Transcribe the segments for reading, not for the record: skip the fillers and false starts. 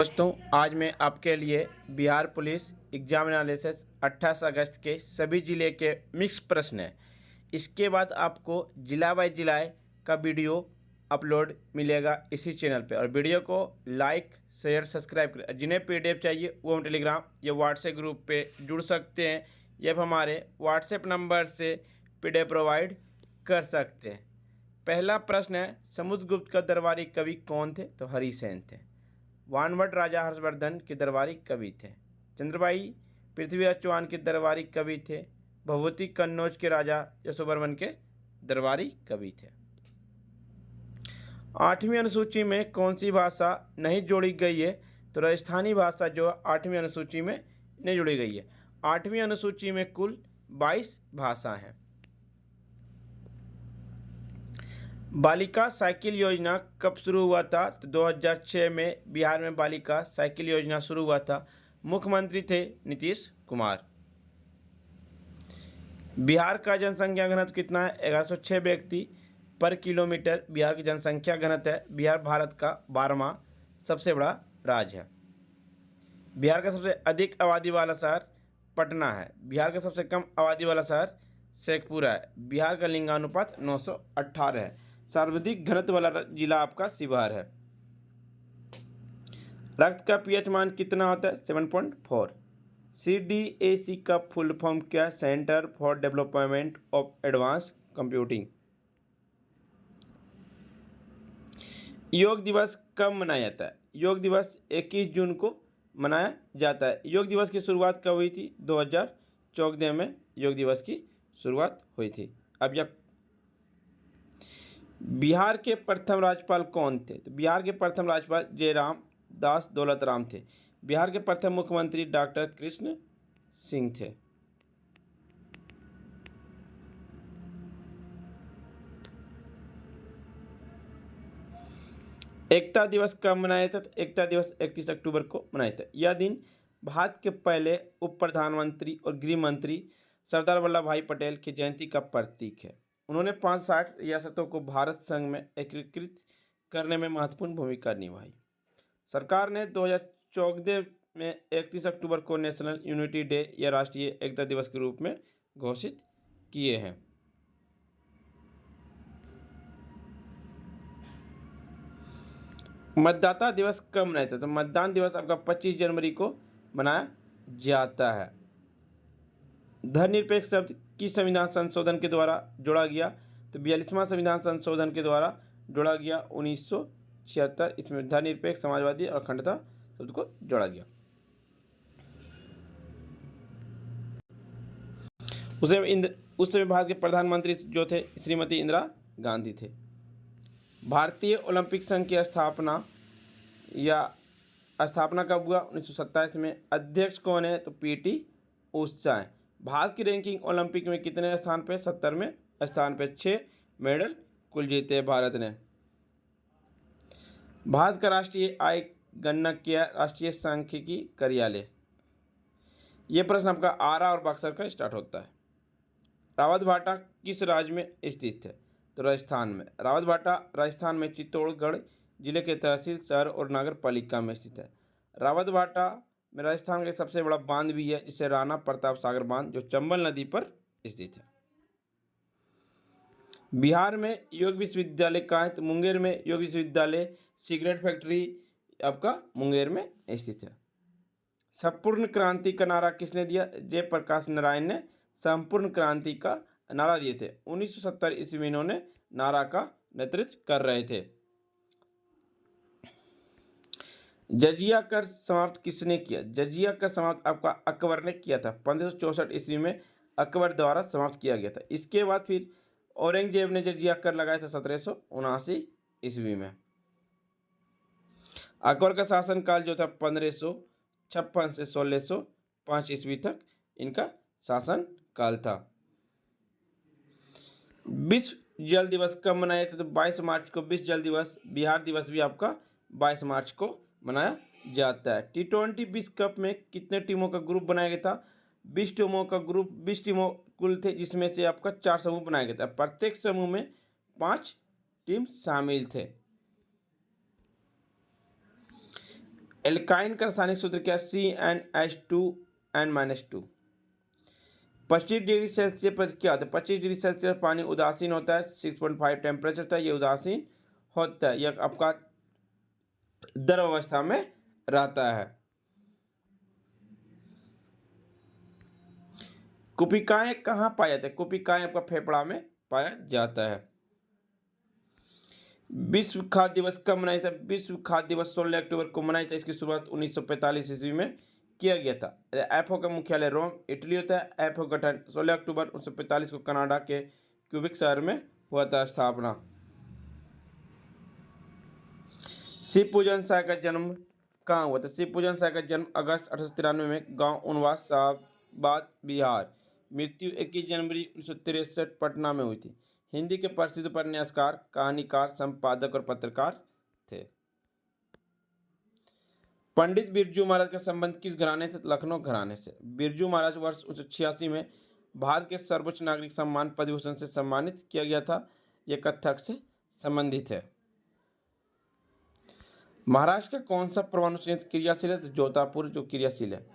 दोस्तों, आज मैं आपके लिए बिहार पुलिस एग्जाम एनालिसिस 28 अगस्त के सभी ज़िले के मिक्स प्रश्न हैं। इसके बाद आपको ज़िला बाय ज़िला का वीडियो अपलोड मिलेगा इसी चैनल पे, और वीडियो को लाइक शेयर सब्सक्राइब करें। जिन्हें पीडीएफ चाहिए वो हम टेलीग्राम या व्हाट्सएप ग्रुप पे जुड़ सकते हैं, या हमारे व्हाट्सएप नंबर से पीडीएफ प्रोवाइड कर सकते हैं। पहला प्रश्न है, समुद्रगुप्त का दरबारी कवि कौन थे? तो हरिसेन थे। वानवट राजा हर्षवर्धन के दरबारी कवि थे। चंद्रबाई पृथ्वीराज चौहान के दरबारी कवि थे। भगवती कन्नौज के राजा यशोवर्मन के दरबारी कवि थे। 8वीं अनुसूची में कौन सी भाषा नहीं जोड़ी गई है? तो राजस्थानी भाषा जो 8वीं अनुसूची में नहीं जोड़ी गई है। 8वीं अनुसूची में कुल 22 भाषा हैं। बालिका साइकिल योजना कब शुरू हुआ था? तो 2006 में बिहार में बालिका साइकिल योजना शुरू हुआ था। मुख्यमंत्री थे नीतीश कुमार। बिहार का जनसंख्या घनत्व कितना है? 1106 व्यक्ति पर किलोमीटर बिहार की जनसंख्या घनत्व है। बिहार भारत का 12वां सबसे बड़ा राज्य है। बिहार का सबसे अधिक आबादी वाला शहर पटना है। बिहार का सबसे कम आबादी वाला शहर शेखपुरा है। बिहार का लिंगानुपात 918 है। सर्वाधिक घनत्व वाला जिला आपका शिवहर है। रक्त का पीएच मान कितना होता है? 7.4। CDAC का फुल फॉर्म क्या है? Centre for development of advance computing. योग दिवस कब मनाया जाता है? योग दिवस 21 जून को मनाया जाता है। योग दिवस की शुरुआत कब हुई थी? 2014 में योग दिवस की शुरुआत हुई थी। अब यह बिहार के प्रथम राज्यपाल कौन थे? तो बिहार के प्रथम राज्यपाल जयराम दास दौलतराम थे। बिहार के प्रथम मुख्यमंत्री डॉक्टर कृष्ण सिंह थे। एकता दिवस कब मनाया था? एकता दिवस 31 अक्टूबर को मनाया था। यह दिन भारत के पहले उप प्रधानमंत्री और गृह मंत्री सरदार वल्लभ भाई पटेल की जयंती का प्रतीक है। उन्होंने 65 रियासतों को भारत संघ में एकीकृत करने में महत्वपूर्ण भूमिका निभाई। सरकार ने 2014 में 31 अक्टूबर को नेशनल यूनिटी डे या राष्ट्रीय एकता दिवस के रूप में घोषित किए हैं। मतदाता दिवस कब मनाया जाता है? तो मतदान दिवस आपका 25 जनवरी को मनाया जाता है। धर्मनिरपेक्ष शब्द किस संविधान संशोधन के द्वारा जोड़ा गया? तो 42वां संविधान संशोधन के द्वारा जोड़ा गया 1976। इसमें धर्मनिरपेक्ष, समाजवादी और अखंडता शब्द को जोड़ा गया। उस समय भारत के प्रधानमंत्री जो थे श्रीमती इंदिरा गांधी थे। भारतीय ओलंपिक संघ की स्थापना कब हुआ? 1927 में। अध्यक्ष कौन है? तो पीटी उषा है। भारत की रैंकिंग ओलंपिक में कितने स्थान पे? 70वें स्थान पे। 6 मेडल कुल जीते भारत ने। भारत का राष्ट्रीय आय गणना किया राष्ट्रीय सांख्यिकी कार्यालय। यह प्रश्न आपका आरा और बक्सर का स्टार्ट होता है। रावत भाटा किस राज्य में स्थित है? तो राजस्थान में। रावत भाटा राजस्थान में चित्तौड़गढ़ जिले के तहसील, शहर और नगर पालिका में स्थित है। रावत भाटा में राजस्थान का सबसे बड़ा बांध भी है, जिसे राणा प्रताप सागर बांध, जो चंबल नदी पर स्थित है। बिहार में योग विश्वविद्यालय कहाँ है? तो मुंगेर में योग विश्वविद्यालय। सिगरेट फैक्ट्री आपका मुंगेर में स्थित है। संपूर्ण क्रांति का नारा किसने दिया? जयप्रकाश नारायण ने संपूर्ण क्रांति का नारा दिए थे। 1970 ईस्वी में इन्होंने नारा का नेतृत्व कर रहे थे। जजिया कर समाप्त किसने किया? जजिया कर समाप्त आपका अकबर ने किया था। 1564 ईस्वी में अकबर द्वारा समाप्त किया गया था। इसके बाद फिर औरंगजेब ने जजिया कर लगाया था 1779 ईस्वी में। अकबर का शासनकाल जो था 1556 से 1605 ईस्वी तक इनका शासन काल था। विश्व जल दिवस कब मनाया था? तो 22 मार्च को विश्व जल दिवस। बिहार दिवस भी आपका 22 मार्च को मनाया जाता है। T20 विश्व कप में कितने टीमों का ग्रुप बनाया गया था? 20 टीमों का ग्रुप, 20 टीमों कुल थे, जिसमें से आपका 4 समूह बनाया गया था। प्रत्येक समूह में 5 टीम शामिल थे। एल्काइन का रासायनिक सूत्र क्या है? CnH2n-2। 25 डिग्री सेल्सियस पर क्या होता है? 25 डिग्री सेल्सियस पानी उदासीन होता है, 6.5 टेम्परेचर होता है, ये उदासीन होता है, यह आपका द्रव अवस्था में रहता है। कुपिकाएं कहाँ पाया जाता है? कुपिकाएं आपका फेफड़ा में पाया जाता है। विश्व खाद्य दिवस कब मनाया जाता है? विश्व खाद्य दिवस 16 अक्टूबर को मनाया जाता है। इसकी शुरुआत 1945 ईस्वी में किया गया था। एफओ का मुख्यालय रोम, इटली होता है। एफओ गठन 16 अक्टूबर 1945 को कनाडा के क्यूबिक शहर में हुआ था स्थापना। शिव पूजन शाह का जन्म कहाँ हुआ था? शिव पूजन शाह का जन्म अगस्त 1893 में गांव उनवास साहबाद बिहार। मृत्यु 21 जनवरी 1963 पटना में हुई थी। हिंदी के प्रसिद्ध उपन्यासकार, कहानीकार, संपादक और पत्रकार थे। पंडित बिरजू महाराज का संबंध किस घराने से? लखनऊ घराने से। बिरजू महाराज वर्ष 1986 में भारत के सर्वोच्च नागरिक सम्मान पद्म भूषण से सम्मानित किया गया था। यह कथक से संबंधित है। महाराष्ट्र का कौन सा परमाणु संयंत्र क्रियाशील है? तो जोतापुर जो क्रियाशील है।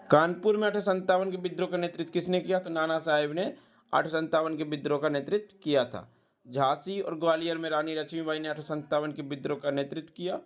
कानपुर में 1857 के विद्रोह का नेतृत्व किसने किया? तो नाना साहेब ने 1857 के विद्रोह का नेतृत्व किया था। झांसी और ग्वालियर में रानी लक्ष्मीबाई ने 1857 के विद्रोह का नेतृत्व किया।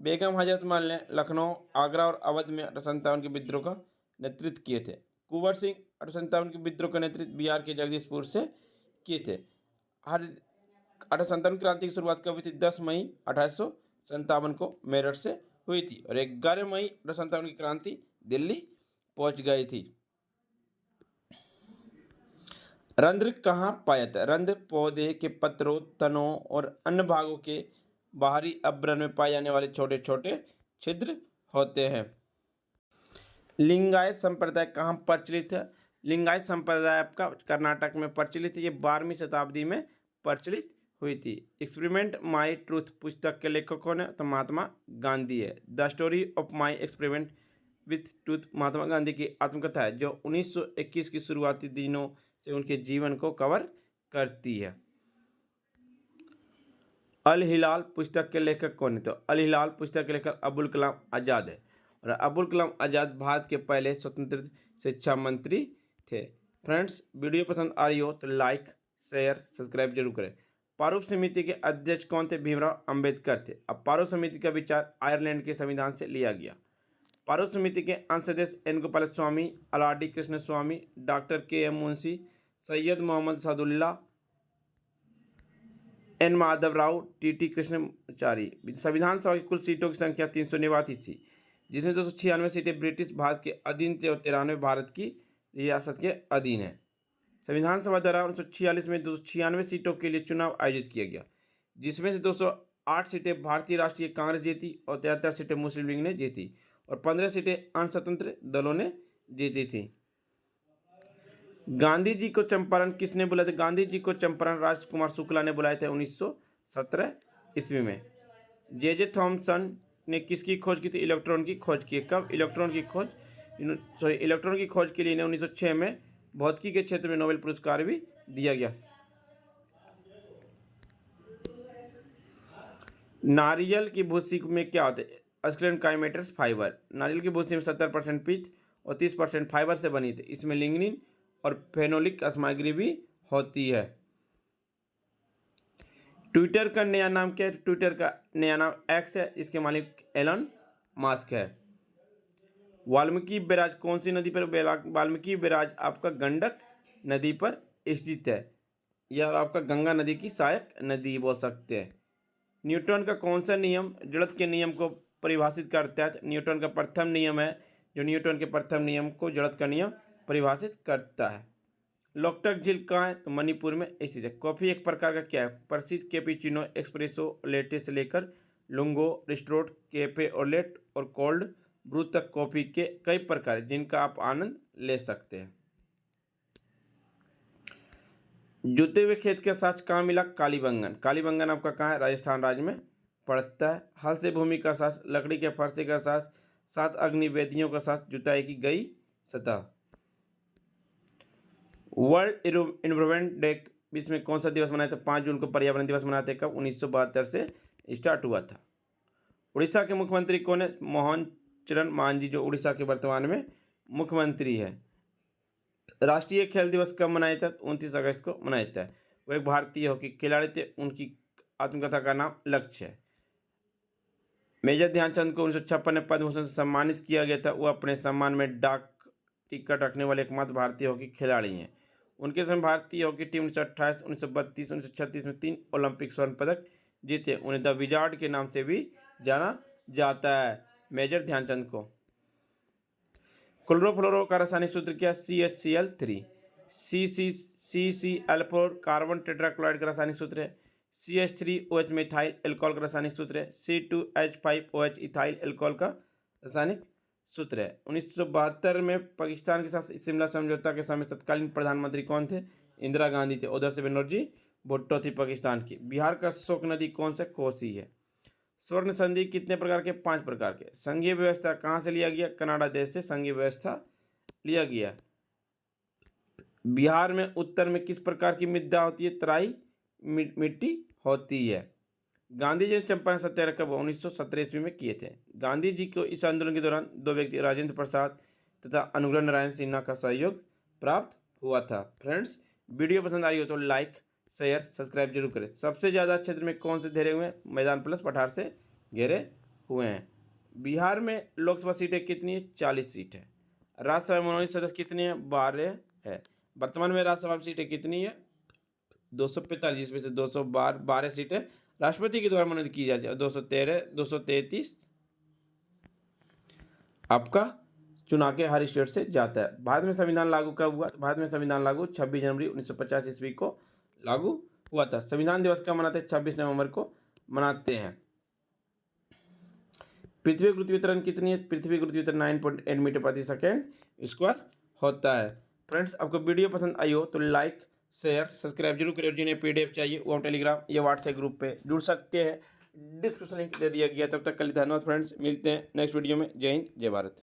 बेगम हजरत महल ने लखनऊ, आगरा और अवध में 1857 के विद्रोह का नेतृत्व किए थे। कुंवर सिंह 1857 के विद्रोह का नेतृत्व बिहार के जगदीशपुर से किए थे। 1857 क्रांति की शुरुआत कब हुई थी? 10 मई 1857 को मेरठ से हुई थी और 11 मई 1857 की क्रांति दिल्ली पहुंच गई थी। रंध्र कहाँ पाया जाता है? रंध्र पौधे के पत्रों, तनों और अन्य भागों के बाहरी आवरण में पाए जाने वाले छोटे छोटे छिद्र होते हैं। लिंगायत संप्रदाय कहाँ प्रचलित है? लिंगायत संप्रदाय आपका कर्नाटक में प्रचलित है। ये 12वीं शताब्दी में प्रचलित हुई थी। एक्सपेरिमेंट माई ट्रूथ पुस्तक के लेखक कौन है? तो महात्मा गांधी है। The story of my experiment with truth Mahatma Gandhi की आत्मकथा है, जो 1921 की शुरुआती दिनों से उनके जीवन को कवर करती है। अल हिलाल पुस्तक के लेखक कौन है? तो अल हिलाल पुस्तक के लेखक अबुल कलाम आज़ाद है और अबुल कलाम आज़ाद भारत के पहले स्वतंत्र शिक्षा मंत्री थे। फ्रेंड्स, वीडियो पसंद आ रही हो तो लाइक, शेयर, सब्सक्राइब जरूर करें। पारूप समिति के अध्यक्ष कौन थे? भीमराव अंबेडकर थे। अब पारूप समिति का विचार आयरलैंड के संविधान से लिया गया। पारूप समिति के अंश सदस्य N Gopal Swami, Alladi Krishna Swami, doctor KM. Munshi, Syed Mohammad Saadulla, N Madhav Rao, T Krishnachari. संविधान सभा की कुल सीटों की संख्या 389 थी, जिसमें 296 सीटें ब्रिटिश भारत के अधीन थे और 93 भारत की रियासत के अधीन है। संविधान सभा द्वारा 1946 में 296 सीटों के लिए चुनाव आयोजित किया गया, जिसमें से 208 सीटें भारतीय राष्ट्रीय कांग्रेस जीती और 73 सीटें मुस्लिम लीग ने जीती और 15 सीटें अन्य स्वतंत्र दलों ने जीती थी। गांधी जी को चंपारण किसने बुलाया था? गांधी जी को चंपारण राजकुमार शुक्ला ने बुलाए थे 1917 ईस्वी में। जे थॉमसन ने किसकी खोज की थी? इलेक्ट्रॉन की खोज की। कब? इलेक्ट्रॉन की खोज इलेक्ट्रॉन की खोज के लिए इन्हें 1906 में भौतिकी के क्षेत्र में नोबेल पुरस्कार भी दिया गया। नारियल की भूसी में क्या होता है? अस्क्लेन काइमेटर्स फाइबर। नारियल की भूसी में 70% पीत और 30% फाइबर से बनी थी। इसमें लिग्निन और फेनोलिक सामग्री भी होती है। ट्विटर का नया नाम क्या है? ट्विटर का नया नाम एक्स है। इसके मालिक एलन मस्क है। वाल्मीकि बैराज कौन सी नदी पर? वाल्मीकि बैराज आपका गंडक नदी पर स्थित है। यह आपका गंगा नदी की सहायक नदी बोल सकते हैं। न्यूटन का कौन सा नियम जड़त्व के नियम को परिभाषित करता है? न्यूटन का प्रथम नियम है, जो न्यूटन के प्रथम नियम को जड़त्व का नियम परिभाषित करता है। लोकटक झील कहाँ है? तो मणिपुर में स्थित है। कॉफी एक प्रकार का क्या है? प्रसिद्ध कैपुचिनो, एस्प्रेसो, लेटे से लेकर लुंगो, रिस्ट्रोट, कैफे ओलेट और कोल्ड ब्रू तक कॉफी के कई प्रकार जिनका आप आनंद ले सकते हैं। जुते हुए खेत का साक्ष्य कहाँ मिला? कालीबंगन। कालीबंगन आपका कहाँ है? राजस्थान राज्य में पड़ता है। हल से भूमि का साक्ष्य, लकड़ी के फरसे का साक्ष्य, 7 अग्निवेदियों का साक्ष्य, जुताई की गई सतह। वर्ल्ड एनवायरनमेंट डे 2020 में कौन सा दिवस मनाया था? 5 जून को पर्यावरण दिवस मनाते कब? 1972 से स्टार्ट हुआ था। उड़ीसा के मुख्यमंत्री कौन है? मोहन चरण मांझी, जो उड़ीसा के वर्तमान में मुख्यमंत्री है। राष्ट्रीय खेल दिवस कब मनाया जाता है? 29 अगस्त को मनाया जाता है। वो एक भारतीय हॉकी खिलाड़ी थे, उनकी आत्मकथा का नाम लक्ष्य है। मेजर ध्यानचंद को 1956 में पद्म भूषण से सम्मानित किया गया था। वो अपने सम्मान में डाक टिकट रखने वाले एकमात्र भारतीय हॉकी खिलाड़ी हैं। उनके समय भारतीय हॉकी टीम 1928, 1932, 1936 में 3 ओलंपिक स्वर्ण पदक जीते। उन्हें द विजार्ड के नाम से भी जाना जाता है, मेजर ध्यानचंद को। क्लोरोफ्लोरो का रासायनिक सूत्र क्या? CHCl3। CCl4 कार्बन टेट्राक्लोराइड का रासायनिक सूत्र है। CH3OH मिथाइल एल्कोहल का रासायनिक सूत्र है। C2H5OH इथाइल एल्कोहल का रासायनिक सूत्र है। 1972 में पाकिस्तान के साथ शिमला समझौता के समय तत्कालीन प्रधानमंत्री कौन थे? इंदिरा गांधी थे। उधर से बनर्जी भुट्टो थी पाकिस्तान की। बिहार का शोक नदी कौन सा? कोसी है। स्वर्ण संधि कितने प्रकार के? 5 प्रकार के। संघीय व्यवस्था कहाँ से लिया गया? कनाडा देश से संघीय व्यवस्था लिया गया। बिहार में उत्तर में किस प्रकार की मृदा होती है? तराई मिट्टी होती है। गांधी जी ने चंपारण सत्याग्रह कब? 1917 ईस्वी में किए थे। गांधी जी को इस आंदोलन के दौरान 2 व्यक्ति राजेंद्र प्रसाद तथा अनुग्रह नारायण सिन्हा का सहयोग प्राप्त हुआ था। फ्रेंड्स, वीडियो पसंद आई हो तो लाइक, शेयर, सब्सक्राइब जरूर करें। सबसे ज़्यादा क्षेत्र में कौन से घेरे हुए हैं? मैदान प्लस पठार से घेरे हुए हैं। बिहार में लोकसभा सीटें कितनी है? 40 सीट है। राज्यसभा में मनोनीत सदस्य कितने हैं? 12 है। वर्तमान में राज्यसभा में सीटें कितनी है? 245, जिसमें से 212 सीटें राष्ट्रपति के द्वारा मनोनीत की जाती है। 233 आपका चुनाव के हर स्टेट से जाता है। भारत में संविधान लागू कब हुआ? भारत में संविधान लागू 26 जनवरी 1950 ईस्वी को लागू हुआ था। संविधान दिवस कब मनाते हैं? 26 नवंबर को मनाते हैं। पृथ्वी गुरुत्व वितरण कितनी है? पृथ्वी गुरुत्व वितरण 9.8 मीटर प्रति सेकेंड स्क्वायर होता है। फ्रेंड्स, आपको वीडियो पसंद आई हो तो लाइक, शेयर, सब्सक्राइब जरूर करें। जिन्हें PDF चाहिए वो हम टेलीग्राम या व्हाट्सएप ग्रुप पे जुड़ सकते हैं। डिस्क्रिप्शन लिंक दे दिया गया। तब तक के लिए धन्यवाद फ्रेंड्स, मिलते हैं नेक्स्ट वीडियो में। जय हिंद, जय भारत।